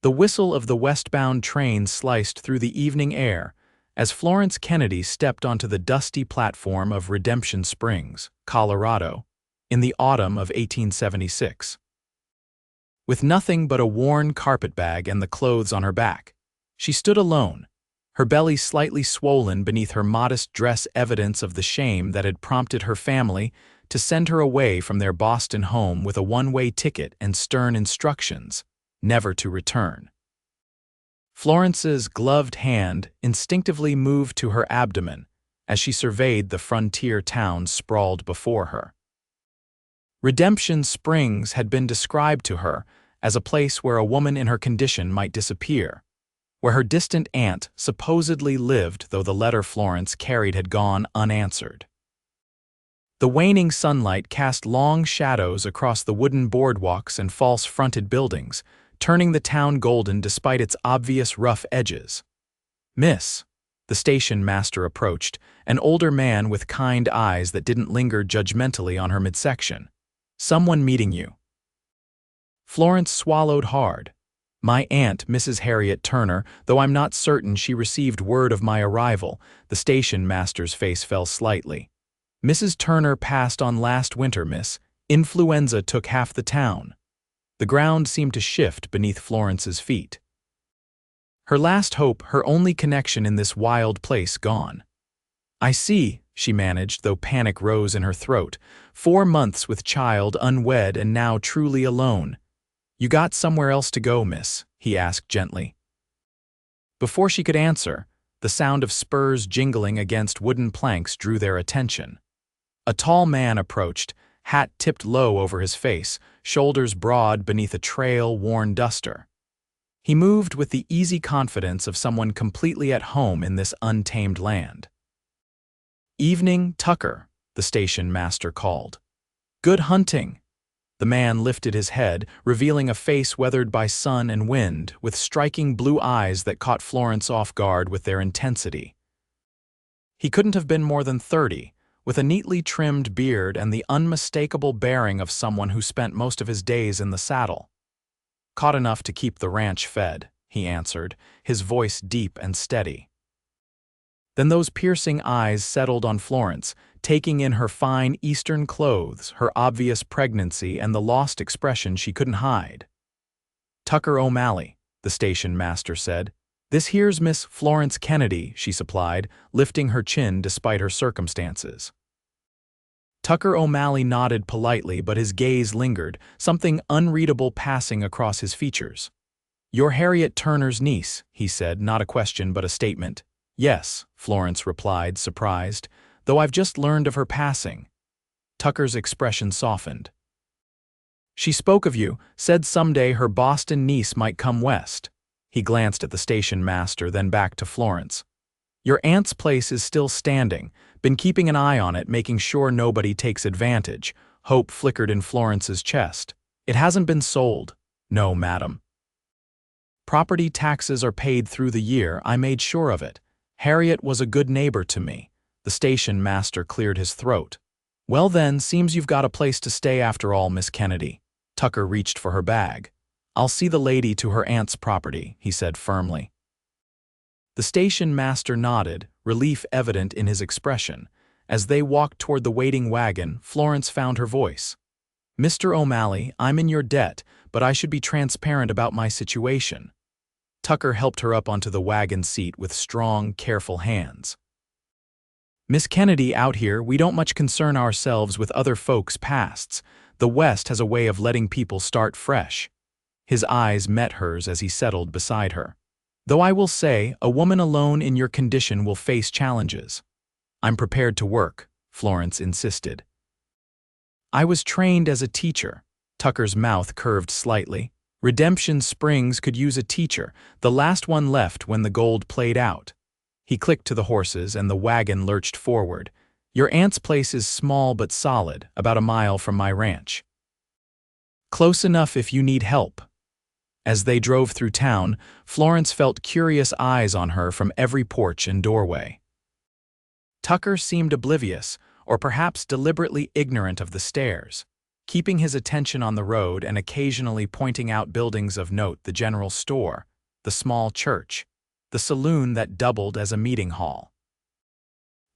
The whistle of the westbound train sliced through the evening air as Florence Kennedy stepped onto the dusty platform of Redemption Springs, Colorado, in the autumn of 1876. With nothing but a worn carpetbag and the clothes on her back, she stood alone, her belly slightly swollen beneath her modest dress, evidence of the shame that had prompted her family to send her away from their Boston home with a one-way ticket and stern instructions never to return. Florence's gloved hand instinctively moved to her abdomen as she surveyed the frontier town sprawled before her. Redemption Springs had been described to her as a place where a woman in her condition might disappear, where her distant aunt supposedly lived, though the letter Florence carried had gone unanswered. The waning sunlight cast long shadows across the wooden boardwalks and false-fronted buildings, turning the town golden despite its obvious rough edges. "Miss," the station master approached, an older man with kind eyes that didn't linger judgmentally on her midsection. "Someone meeting you." Florence swallowed hard. "My aunt, Mrs. Harriet Turner, though I'm not certain she received word of my arrival." The station master's face fell slightly. "Mrs. Turner passed on last winter, miss. Influenza took half the town." The ground seemed to shift beneath Florence's feet. Her last hope, her only connection in this wild place, gone. "I see," she managed, though panic rose in her throat. 4 months with child, unwed, and now truly alone. "You got somewhere else to go, miss?" he asked gently. Before she could answer, the sound of spurs jingling against wooden planks drew their attention. A tall man approached, hat tipped low over his face, shoulders broad beneath a trail-worn duster. He moved with the easy confidence of someone completely at home in this untamed land. "Evening, Tucker," the station master called. "Good hunting." The man lifted his head, revealing a face weathered by sun and wind, with striking blue eyes that caught Florence off guard with their intensity. He couldn't have been more than 30, with a neatly trimmed beard and the unmistakable bearing of someone who spent most of his days in the saddle. "Caught enough to keep the ranch fed," he answered, his voice deep and steady. Then those piercing eyes settled on Florence, taking in her fine Eastern clothes, her obvious pregnancy, and the lost expression she couldn't hide. "Tucker O'Malley," the station master said. "This here's Miss Florence Kennedy," she supplied, lifting her chin despite her circumstances. Tucker O'Malley nodded politely, but his gaze lingered, something unreadable passing across his features. "You're Harriet Turner's niece," he said, not a question but a statement. "Yes," Florence replied, surprised, "though I've just learned of her passing." Tucker's expression softened. "She spoke of you, said someday her Boston niece might come west." He glanced at the station master, then back to Florence. "Your aunt's place is still standing. Been keeping an eye on it, making sure nobody takes advantage." Hope flickered in Florence's chest. "It hasn't been sold." "No, madam. Property taxes are paid through the year. I made sure of it. Harriet was a good neighbor to me." The station master cleared his throat. "Well then, seems you've got a place to stay after all, Miss Kennedy." Tucker reached for her bag. "I'll see the lady to her aunt's property," he said firmly. The station master nodded, relief evident in his expression. As they walked toward the waiting wagon, Florence found her voice. "Mr. O'Malley, I'm in your debt, but I should be transparent about my situation." Tucker helped her up onto the wagon seat with strong, careful hands. "Miss Kennedy, out here, we don't much concern ourselves with other folks' pasts. The West has a way of letting people start fresh." His eyes met hers as he settled beside her. "Though I will say, a woman alone in your condition will face challenges." "I'm prepared to work," Florence insisted. "I was trained as a teacher." Tucker's mouth curved slightly. "Redemption Springs could use a teacher, the last one left when the gold played out." He clicked to the horses and the wagon lurched forward. "Your aunt's place is small but solid, about a mile from my ranch. Close enough if you need help." As they drove through town, Florence felt curious eyes on her from every porch and doorway. Tucker seemed oblivious, or perhaps deliberately ignorant of the stares. keeping his attention on the road and occasionally pointing out buildings of note: the general store, the small church, the saloon that doubled as a meeting hall.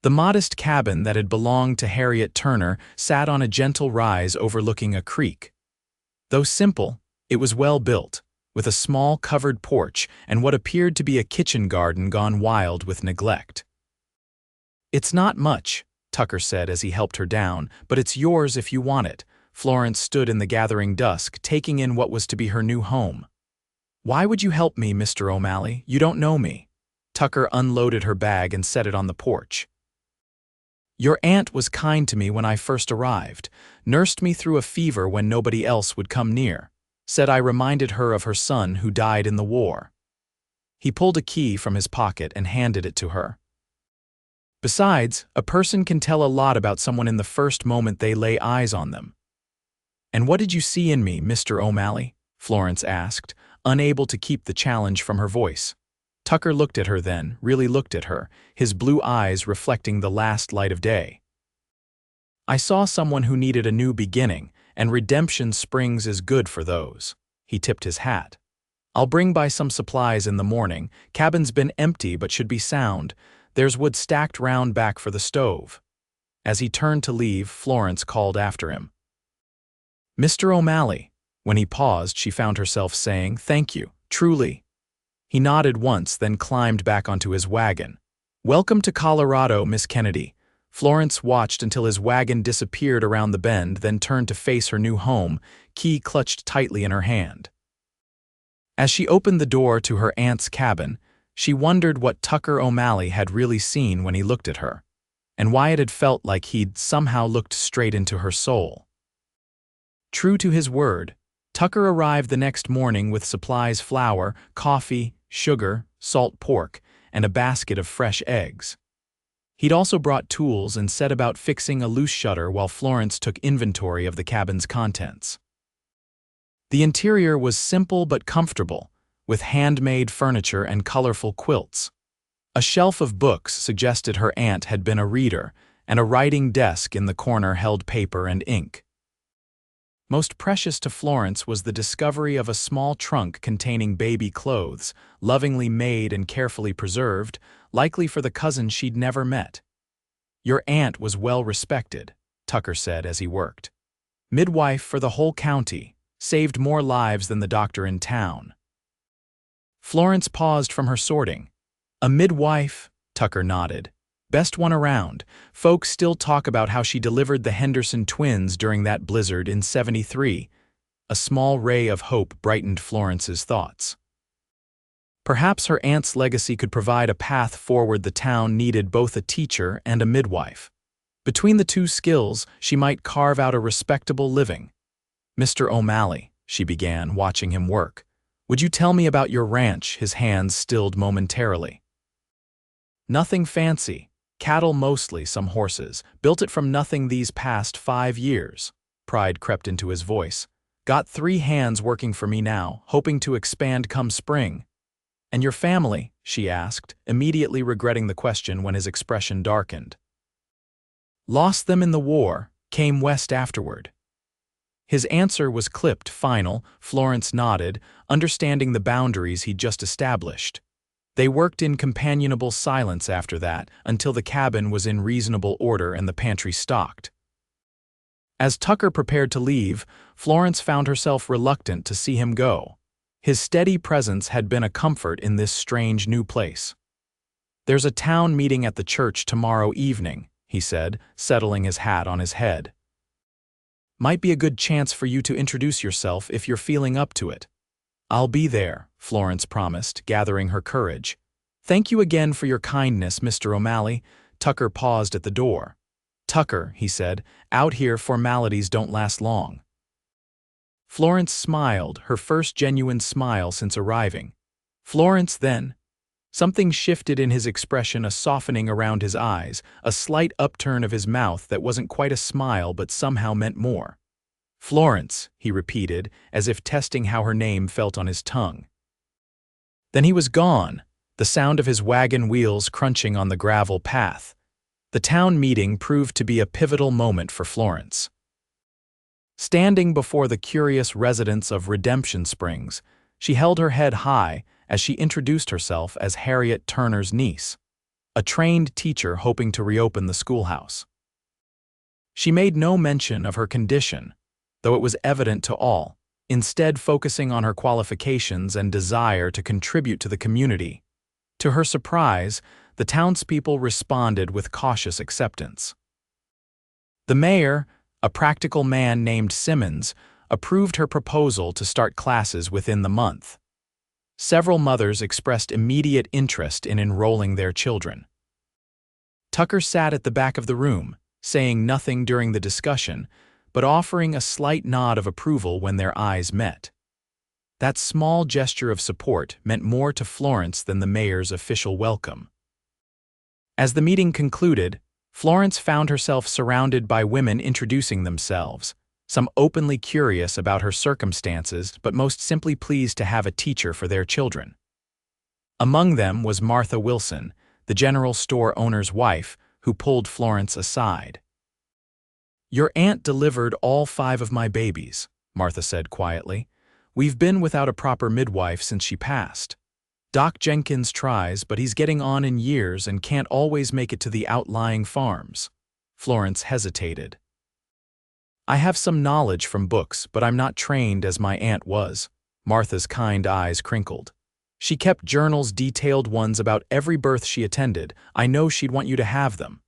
The modest cabin that had belonged to Harriet Turner sat on a gentle rise overlooking a creek. Though simple, it was well built, with a small covered porch and what appeared to be a kitchen garden gone wild with neglect. "It's not much," Tucker said as he helped her down, "but it's yours if you want it." Florence stood in the gathering dusk, taking in what was to be her new home. "Why would you help me, Mr. O'Malley? You don't know me." Tucker unloaded her bag and set it on the porch. "Your aunt was kind to me when I first arrived, nursed me through a fever when nobody else would come near, said I reminded her of her son who died in the war." He pulled a key from his pocket and handed it to her. "Besides, a person can tell a lot about someone in the first moment they lay eyes on them." "And what did you see in me, Mr. O'Malley?" Florence asked, unable to keep the challenge from her voice. Tucker looked at her then, really looked at her, his blue eyes reflecting the last light of day. "I saw someone who needed a new beginning, and Redemption Springs is good for those." He tipped his hat. "I'll bring by some supplies in the morning. Cabin's been empty but should be sound. There's wood stacked round back for the stove." As he turned to leave, Florence called after him. "Mr. O'Malley." When he paused, she found herself saying, "Thank you, truly." He nodded once, then climbed back onto his wagon. "Welcome to Colorado, Miss Kennedy." Florence watched until his wagon disappeared around the bend, then turned to face her new home, key clutched tightly in her hand. As she opened the door to her aunt's cabin, she wondered what Tucker O'Malley had really seen when he looked at her, and why it had felt like he'd somehow looked straight into her soul. True to his word, Tucker arrived the next morning with supplies: flour, coffee, sugar, salt pork, and a basket of fresh eggs. He'd also brought tools and set about fixing a loose shutter while Florence took inventory of the cabin's contents. The interior was simple but comfortable, with handmade furniture and colorful quilts. A shelf of books suggested her aunt had been a reader, and a writing desk in the corner held paper and ink. Most precious to Florence was the discovery of a small trunk containing baby clothes, lovingly made and carefully preserved, likely for the cousin she'd never met. "Your aunt was well respected," Tucker said as he worked. "Midwife for the whole county, saved more lives than the doctor in town." Florence paused from her sorting. "A midwife?" Tucker nodded. "Best one around. Folks still talk about how she delivered the Henderson twins during that blizzard in '73. A small ray of hope brightened Florence's thoughts. Perhaps her aunt's legacy could provide a path forward. The town needed both a teacher and a midwife. Between the two skills, she might carve out a respectable living. "Mr. O'Malley," she began, watching him work, "would you tell me about your ranch?" His hands stilled momentarily. "Nothing fancy. Cattle mostly, some horses. Built it from nothing these past 5 years. Pride crept into his voice. "Got 3 hands working for me now, hoping to expand come spring." "And your family?" she asked, immediately regretting the question when his expression darkened. "Lost them in the war, came west afterward." His answer was clipped, final. Florence nodded, understanding the boundaries he'd just established. They worked in companionable silence after that, until the cabin was in reasonable order and the pantry stocked. As Tucker prepared to leave, Florence found herself reluctant to see him go. His steady presence had been a comfort in this strange new place. "There's a town meeting at the church tomorrow evening," he said, settling his hat on his head. "Might be a good chance for you to introduce yourself if you're feeling up to it." "I'll be there," Florence promised, gathering her courage. "Thank you again for your kindness, Mr. O'Malley." Tucker paused at the door. "Tucker," he said, "out here formalities don't last long." Florence smiled, her first genuine smile since arriving. "Florence, then?" Something shifted in his expression, a softening around his eyes, a slight upturn of his mouth that wasn't quite a smile but somehow meant more. "Florence," he repeated, as if testing how her name felt on his tongue. Then he was gone, the sound of his wagon wheels crunching on the gravel path. The town meeting proved to be a pivotal moment for Florence. Standing before the curious residents of Redemption Springs, she held her head high as she introduced herself as Harriet Turner's niece, a trained teacher hoping to reopen the schoolhouse. She made no mention of her condition, though it was evident to all, instead focusing on her qualifications and desire to contribute to the community. To her surprise, the townspeople responded with cautious acceptance. The mayor, a practical man named Simmons, approved her proposal to start classes within the month. Several mothers expressed immediate interest in enrolling their children. Tucker sat at the back of the room, saying nothing during the discussion, but offering a slight nod of approval when their eyes met. That small gesture of support meant more to Florence than the mayor's official welcome. As the meeting concluded, Florence found herself surrounded by women introducing themselves, some openly curious about her circumstances but most simply pleased to have a teacher for their children. Among them was Martha Wilson, the general store owner's wife, who pulled Florence aside. "Your aunt delivered all 5 of my babies," Martha said quietly. "We've been without a proper midwife since she passed. Doc Jenkins tries, but he's getting on in years and can't always make it to the outlying farms." Florence hesitated. "I have some knowledge from books, but I'm not trained as my aunt was." Martha's kind eyes crinkled. "She kept journals, detailed ones about every birth she attended. I know she'd want you to have them."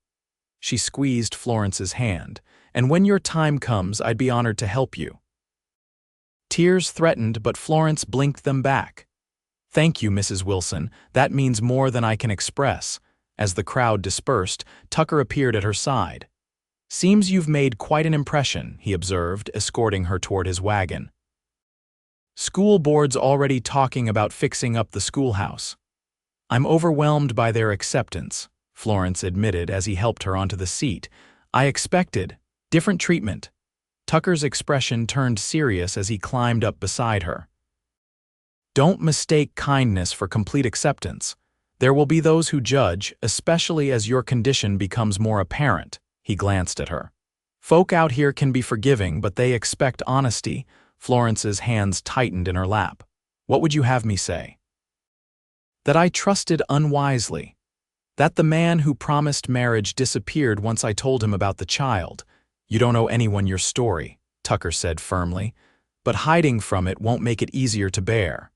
She squeezed Florence's hand. "And when your time comes, I'd be honored to help you." Tears threatened, but Florence blinked them back. "Thank you, Mrs. Wilson. That means more than I can express." As the crowd dispersed, Tucker appeared at her side. "Seems you've made quite an impression," he observed, escorting her toward his wagon. "School board's already talking about fixing up the schoolhouse." "I'm overwhelmed by their acceptance," Florence admitted as he helped her onto the seat. "I expected different treatment." Tucker's expression turned serious as he climbed up beside her. "Don't mistake kindness for complete acceptance. There will be those who judge, especially as your condition becomes more apparent." He glanced at her. "Folk out here can be forgiving, but they expect honesty." Florence's hands tightened in her lap. "What would you have me say?" "That I trusted unwisely. That the man who promised marriage disappeared once I told him about the child." "You don't owe anyone your story," Tucker said firmly, "but hiding from it won't make it easier to bear."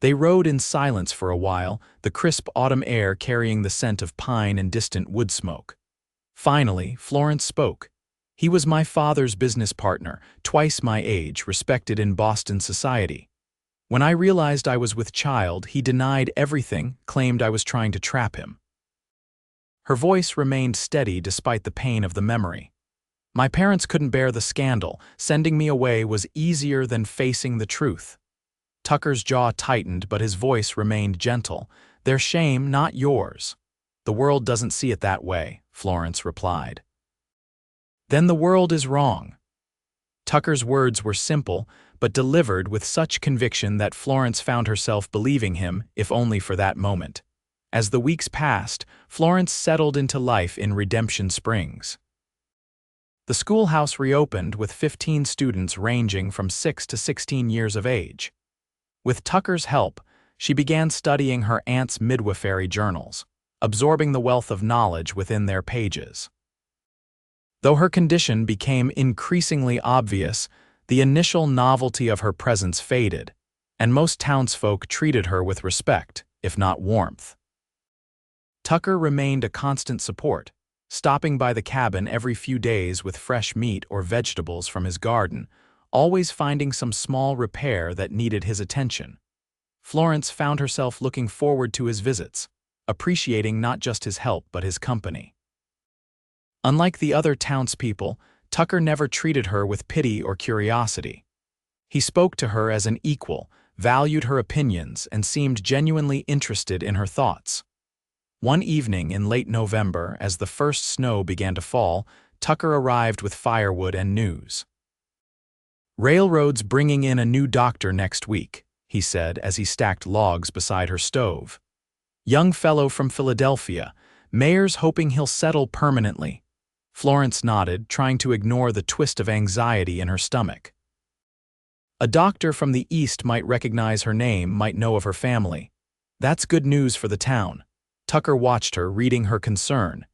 They rode in silence for a while, the crisp autumn air carrying the scent of pine and distant wood smoke. Finally, Florence spoke. "He was my father's business partner, twice my age, respected in Boston society. When I realized I was with child, he denied everything, claimed I was trying to trap him." Her voice remained steady despite the pain of the memory. "My parents couldn't bear the scandal. Sending me away was easier than facing the truth." Tucker's jaw tightened, but his voice remained gentle. "Their shame, not yours." "The world doesn't see it that way," Florence replied. "Then the world is wrong." Tucker's words were simple, but delivered with such conviction that Florence found herself believing him, if only for that moment. As the weeks passed, Florence settled into life in Redemption Springs. The schoolhouse reopened with 15 students ranging from 6 to 16 years of age. With Tucker's help, she began studying her aunt's midwifery journals, absorbing the wealth of knowledge within their pages. Though her condition became increasingly obvious, the initial novelty of her presence faded, and most townsfolk treated her with respect, if not warmth. Tucker remained a constant support, stopping by the cabin every few days with fresh meat or vegetables from his garden, always finding some small repair that needed his attention. Florence found herself looking forward to his visits, appreciating not just his help but his company. Unlike the other townspeople, Tucker never treated her with pity or curiosity. He spoke to her as an equal, valued her opinions, and seemed genuinely interested in her thoughts. One evening in late November, as the first snow began to fall, Tucker arrived with firewood and news. "Railroad's bringing in a new doctor next week," he said as he stacked logs beside her stove. "Young fellow from Philadelphia. Mayor's hoping he'll settle permanently." Florence nodded, trying to ignore the twist of anxiety in her stomach. A doctor from the east might recognize her name, might know of her family. That's good news for the town. Tucker watched her, reading her concern.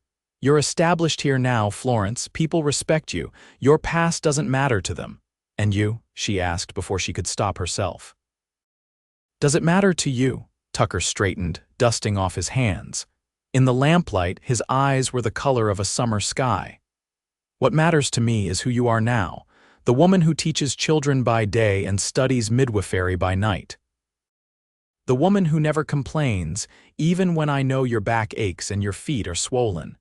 You're established here now, Florence. People respect you. Your past doesn't matter to them. And you? She asked before she could stop herself. Does it matter to you? Tucker straightened, dusting off his hands. In the lamplight, his eyes were the color of a summer sky. What matters to me is who you are now, the woman who teaches children by day and studies midwifery by night. The woman who never complains, even when I know your back aches and your feet are swollen.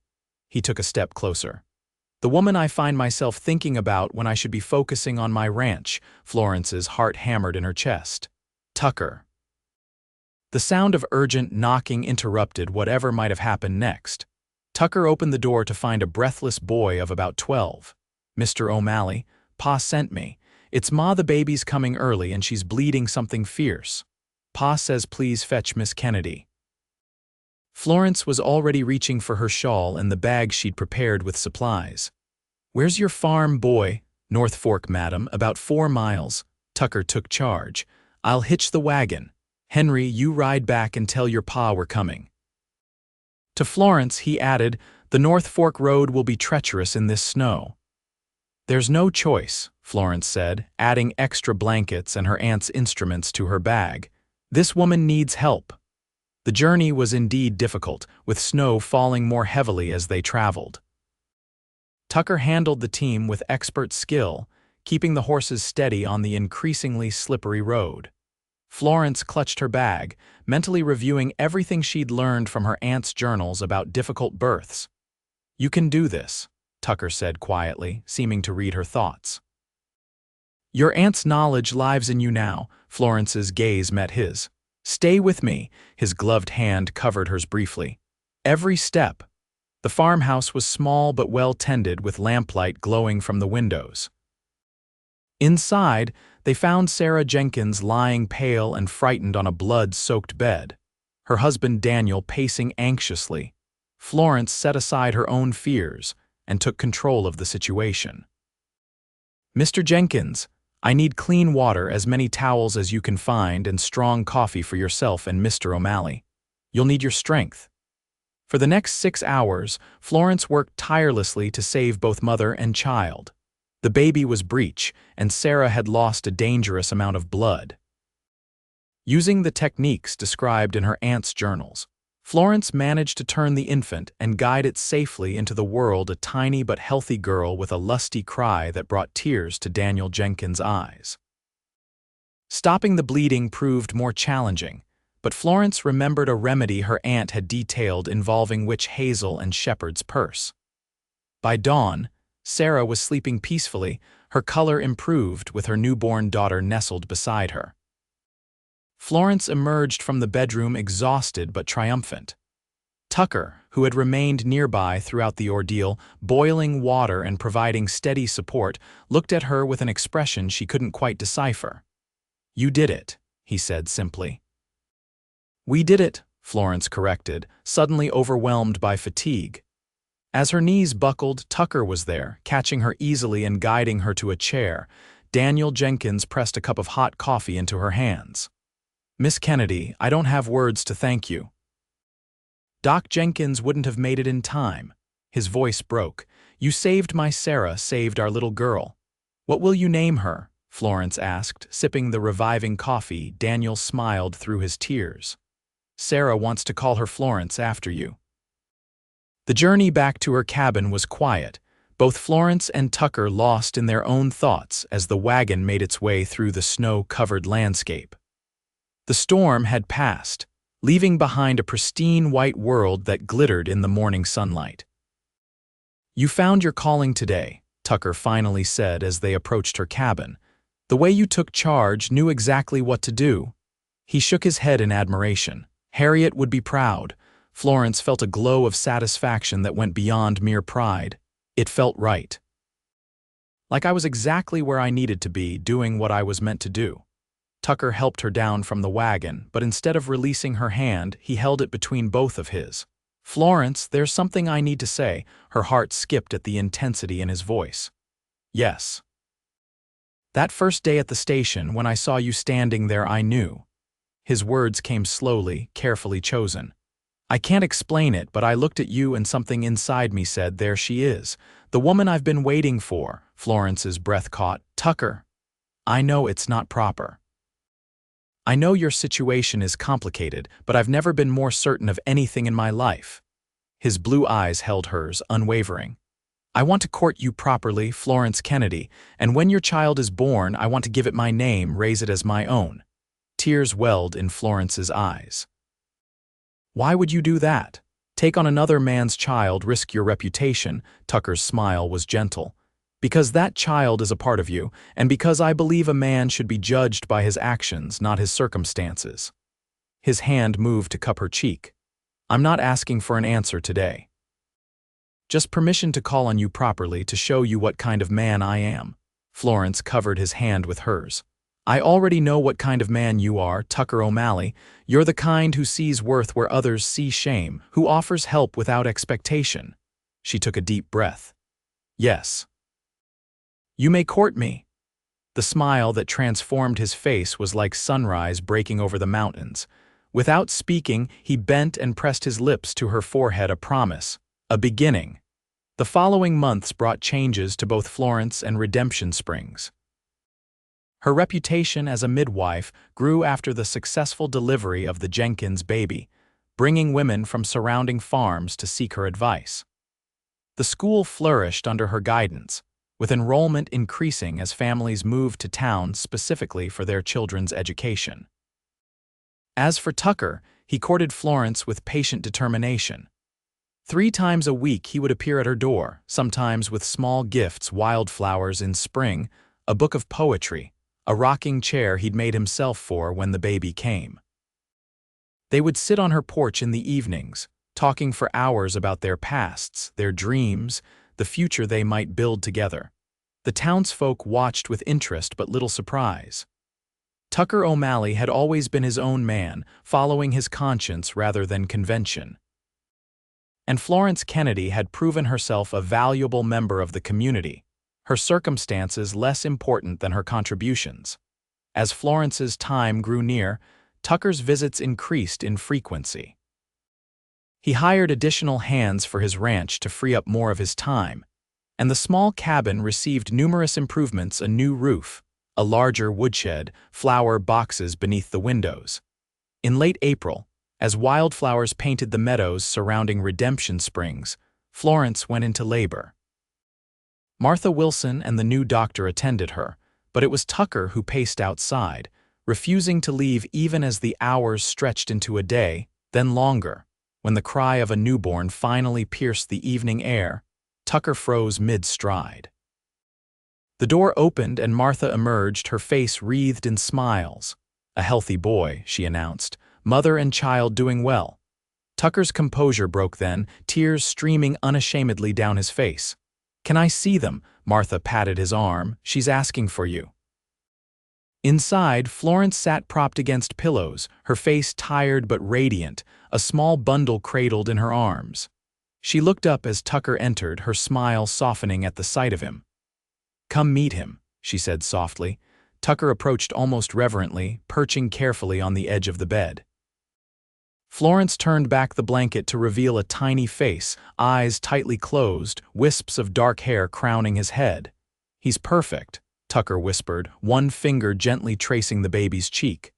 He took a step closer. The woman I find myself thinking about when I should be focusing on my ranch. Florence's heart hammered in her chest. Tucker. The sound of urgent knocking interrupted whatever might have happened next. Tucker opened the door to find a breathless boy of about 12. Mr. O'Malley, Pa sent me. It's Ma, the baby's coming early and she's bleeding something fierce. Pa says please fetch Miss Kennedy. Florence was already reaching for her shawl and the bag she'd prepared with supplies. Where's your farm, boy? North Fork, madam, about 4 miles. Tucker took charge. I'll hitch the wagon. Henry, you ride back and tell your pa we're coming. To Florence, he added, the North Fork road will be treacherous in this snow. There's no choice, Florence said, adding extra blankets and her aunt's instruments to her bag. This woman needs help. The journey was indeed difficult, with snow falling more heavily as they traveled. Tucker handled the team with expert skill, keeping the horses steady on the increasingly slippery road. Florence clutched her bag, mentally reviewing everything she'd learned from her aunt's journals about difficult births. You can do this, Tucker said quietly, seeming to read her thoughts. Your aunt's knowledge lives in you now. Florence's gaze met his. Stay with me. His gloved hand covered hers briefly. Every step. The farmhouse was small but well tended, with lamplight glowing from the windows. Inside, they found Sarah Jenkins lying pale and frightened on a blood-soaked bed, her husband Daniel pacing anxiously. Florence set aside her own fears and took control of the situation. Mr. Jenkins, I need clean water, as many towels as you can find, and strong coffee for yourself and Mr. O'Malley. You'll need your strength. For the next 6 hours, Florence worked tirelessly to save both mother and child. The baby was breech, and Sarah had lost a dangerous amount of blood. Using the techniques described in her aunt's journals, Florence managed to turn the infant and guide it safely into the world, a tiny but healthy girl with a lusty cry that brought tears to Daniel Jenkins' eyes. Stopping the bleeding proved more challenging, but Florence remembered a remedy her aunt had detailed involving witch hazel and shepherd's purse. By dawn, Sarah was sleeping peacefully, her color improved with her newborn daughter nestled beside her. Florence emerged from the bedroom exhausted but triumphant. Tucker, who had remained nearby throughout the ordeal, boiling water and providing steady support, looked at her with an expression she couldn't quite decipher. You did it, he said simply. We did it, Florence corrected, suddenly overwhelmed by fatigue. As her knees buckled, Tucker was there, catching her easily and guiding her to a chair. Daniel Jenkins pressed a cup of hot coffee into her hands. Miss Kennedy, I don't have words to thank you. Doc Jenkins wouldn't have made it in time. His voice broke. You saved my Sarah, saved our little girl. What will you name her? Florence asked, sipping the reviving coffee. Daniel smiled through his tears. Sarah wants to call her Florence after you. The journey back to her cabin was quiet, both Florence and Tucker lost in their own thoughts as the wagon made its way through the snow-covered landscape. The storm had passed, leaving behind a pristine white world that glittered in the morning sunlight. You found your calling today, Tucker finally said as they approached her cabin. The way you took charge, knew exactly what to do. He shook his head in admiration. Harriet would be proud. Florence felt a glow of satisfaction that went beyond mere pride. It felt right. Like I was exactly where I needed to be, doing what I was meant to do. Tucker helped her down from the wagon, but instead of releasing her hand, he held it between both of his. Florence, there's something I need to say. Her heart skipped at the intensity in his voice. Yes. That first day at the station, when I saw you standing there, I knew. His words came slowly, carefully chosen. I can't explain it, but I looked at you and something inside me said, there she is. The woman I've been waiting for. Florence's breath caught. Tucker. I know it's not proper. I know your situation is complicated, but I've never been more certain of anything in my life. His blue eyes held hers, unwavering. I want to court you properly, Florence Kennedy, and when your child is born, I want to give it my name, raise it as my own. Tears welled in Florence's eyes. Why would you do that? Take on another man's child, risk your reputation. Tucker's smile was gentle. Because that child is a part of you, and because I believe a man should be judged by his actions, not his circumstances. His hand moved to cup her cheek. I'm not asking for an answer today. Just permission to call on you properly to show you what kind of man I am. Florence covered his hand with hers. I already know what kind of man you are, Tucker O'Malley. You're the kind who sees worth where others see shame, who offers help without expectation. She took a deep breath. Yes. You may court me. The smile that transformed his face was like sunrise breaking over the mountains. Without speaking, he bent and pressed his lips to her forehead, a promise, a beginning. The following months brought changes to both Florence and Redemption Springs. Her reputation as a midwife grew after the successful delivery of the Jenkins baby, bringing women from surrounding farms to seek her advice. The school flourished under her guidance, with enrollment increasing as families moved to town specifically for their children's education. As for Tucker, he courted Florence with patient determination. 3 times a week he would appear at her door, sometimes with small gifts, wildflowers in spring, a book of poetry, a rocking chair he'd made himself for when the baby came. They would sit on her porch in the evenings, talking for hours about their pasts, their dreams, the future they might build together. The townsfolk watched with interest but little surprise. Tucker O'Malley had always been his own man, following his conscience rather than convention. And Florence Kennedy had proven herself a valuable member of the community, her circumstances less important than her contributions. As Florence's time grew near, Tucker's visits increased in frequency. He hired additional hands for his ranch to free up more of his time, and the small cabin received numerous improvements: a new roof, a larger woodshed, flower boxes beneath the windows. In late April, as wildflowers painted the meadows surrounding Redemption Springs, Florence went into labor. Martha Wilson and the new doctor attended her, but it was Tucker who paced outside, refusing to leave even as the hours stretched into a day, then longer. When the cry of a newborn finally pierced the evening air, Tucker froze mid-stride. The door opened and Martha emerged, her face wreathed in smiles. A healthy boy, she announced, mother and child doing well. Tucker's composure broke then, tears streaming unashamedly down his face. Can I see them? Martha patted his arm. She's asking for you. Inside, Florence sat propped against pillows, her face tired but radiant, a small bundle cradled in her arms. She looked up as Tucker entered, her smile softening at the sight of him. Come meet him, she said softly. Tucker approached almost reverently, perching carefully on the edge of the bed. Florence turned back the blanket to reveal a tiny face, eyes tightly closed, wisps of dark hair crowning his head. He's perfect, Tucker whispered, one finger gently tracing the baby's cheek.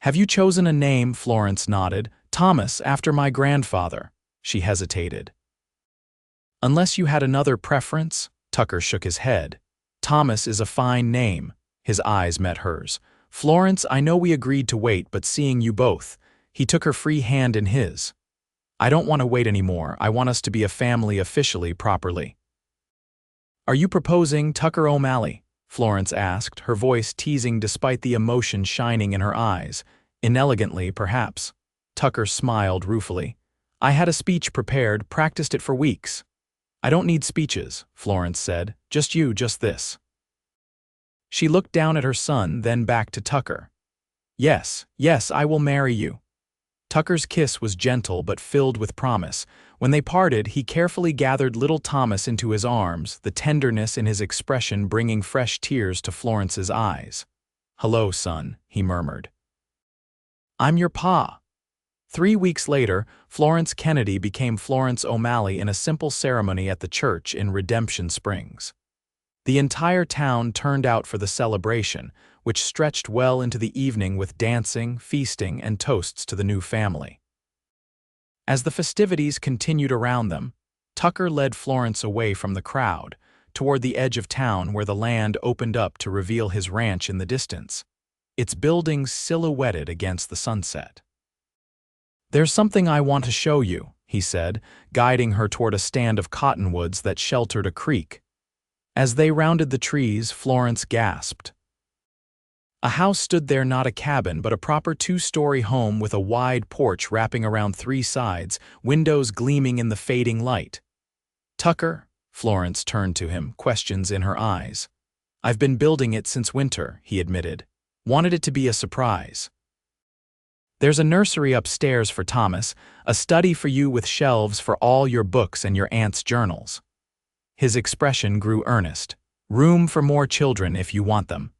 Have you chosen a name? Florence nodded. Thomas, after my grandfather. She hesitated. Unless you had another preference? Tucker shook his head. Thomas is a fine name. His eyes met hers. Florence, I know we agreed to wait, but seeing you both. He took her free hand in his. I don't want to wait anymore. I want us to be a family officially, properly. Are you proposing, Tucker O'Malley? Florence asked, her voice teasing despite the emotion shining in her eyes. Inelegantly, perhaps. Tucker smiled ruefully. I had a speech prepared, practiced it for weeks. I don't need speeches, Florence said. Just you, just this. She looked down at her son, then back to Tucker. Yes, I will marry you. Tucker's kiss was gentle but filled with promise. When they parted, he carefully gathered little Thomas into his arms, the tenderness in his expression bringing fresh tears to Florence's eyes. "Hello, son," he murmured. "I'm your pa." 3 weeks later, Florence Kennedy became Florence O'Malley in a simple ceremony at the church in Redemption Springs. The entire town turned out for the celebration, which stretched well into the evening with dancing, feasting, and toasts to the new family. As the festivities continued around them, Tucker led Florence away from the crowd, toward the edge of town where the land opened up to reveal his ranch in the distance, its buildings silhouetted against the sunset. "There's something I want to show you," he said, guiding her toward a stand of cottonwoods that sheltered a creek. As they rounded the trees, Florence gasped. A house stood there, not a cabin, but a proper 2-story home with a wide porch wrapping around 3 sides, windows gleaming in the fading light. "Tucker," Florence turned to him, questions in her eyes. "I've been building it since winter," he admitted. "Wanted it to be a surprise. There's a nursery upstairs for Thomas, a study for you with shelves for all your books and your aunt's journals." His expression grew earnest. "Room for more children if you want them."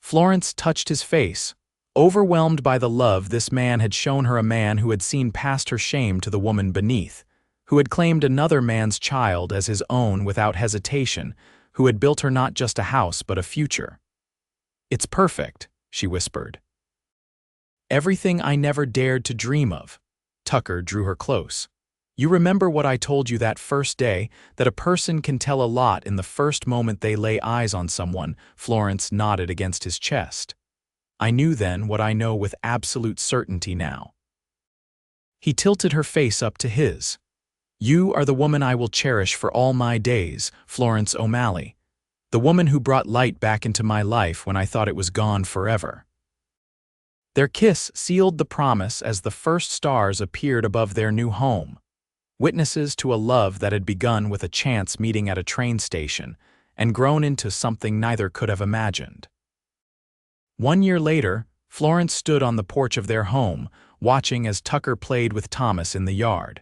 Florence touched his face, overwhelmed by the love this man had shown her, a man who had seen past her shame to the woman beneath, who had claimed another man's child as his own without hesitation, who had built her not just a house but a future. "It's perfect," she whispered. "Everything I never dared to dream of." Tucker drew her close. "You remember what I told you that first day, that a person can tell a lot in the first moment they lay eyes on someone?" Florence nodded against his chest. "I knew then what I know with absolute certainty now." He tilted her face up to his. "You are the woman I will cherish for all my days, Florence O'Malley. The woman who brought light back into my life when I thought it was gone forever." Their kiss sealed the promise as the first stars appeared above their new home, witnesses to a love that had begun with a chance meeting at a train station and grown into something neither could have imagined. 1 year later, Florence stood on the porch of their home, watching as Tucker played with Thomas in the yard.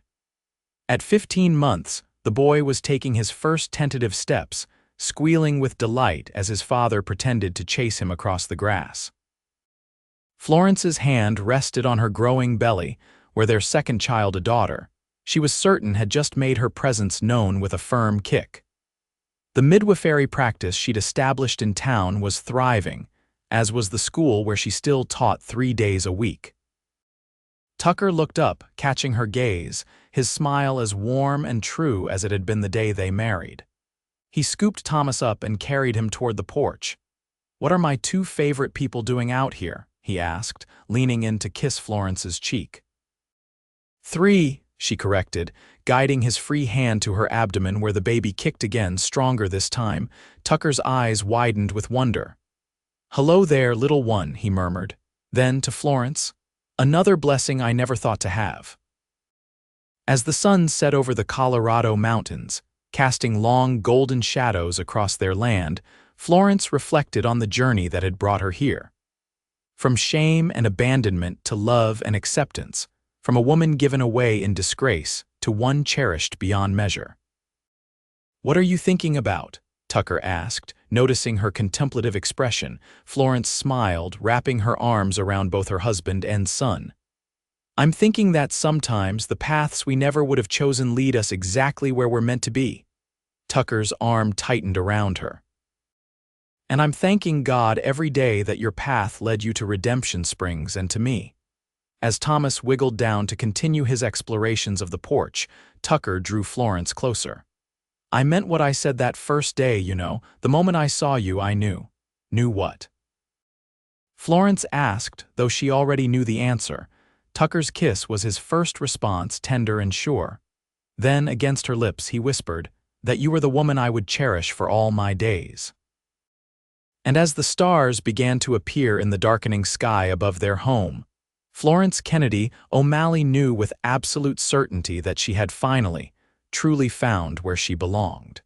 At 15 months, the boy was taking his first tentative steps, squealing with delight as his father pretended to chase him across the grass. Florence's hand rested on her growing belly, where their second child, a daughter, she was certain had just made her presence known with a firm kick. The midwifery practice she'd established in town was thriving, as was the school where she still taught 3 days a week. Tucker looked up, catching her gaze, his smile as warm and true as it had been the day they married. He scooped Thomas up and carried him toward the porch. "What are my 2 favorite people doing out here?" he asked, leaning in to kiss Florence's cheek. 3, she corrected, guiding his free hand to her abdomen where the baby kicked again, stronger this time. Tucker's eyes widened with wonder. "Hello there, little one," he murmured. Then to Florence, "Another blessing I never thought to have." As the sun set over the Colorado mountains, casting long golden shadows across their land, Florence reflected on the journey that had brought her here. From shame and abandonment to love and acceptance, from a woman given away in disgrace to one cherished beyond measure. "What are you thinking about?" Tucker asked, noticing her contemplative expression. Florence smiled, wrapping her arms around both her husband and son. "I'm thinking that sometimes the paths we never would have chosen lead us exactly where we're meant to be." Tucker's arm tightened around her. "And I'm thanking God every day that your path led you to Redemption Springs and to me." As Thomas wiggled down to continue his explorations of the porch, Tucker drew Florence closer. "I meant what I said that first day, you know. The moment I saw you, I knew." "Knew what?" Florence asked, though she already knew the answer. Tucker's kiss was his first response, tender and sure. Then, against her lips, he whispered, "That you were the woman I would cherish for all my days." And as the stars began to appear in the darkening sky above their home, Florence Kennedy O'Malley knew with absolute certainty that she had finally, truly found where she belonged.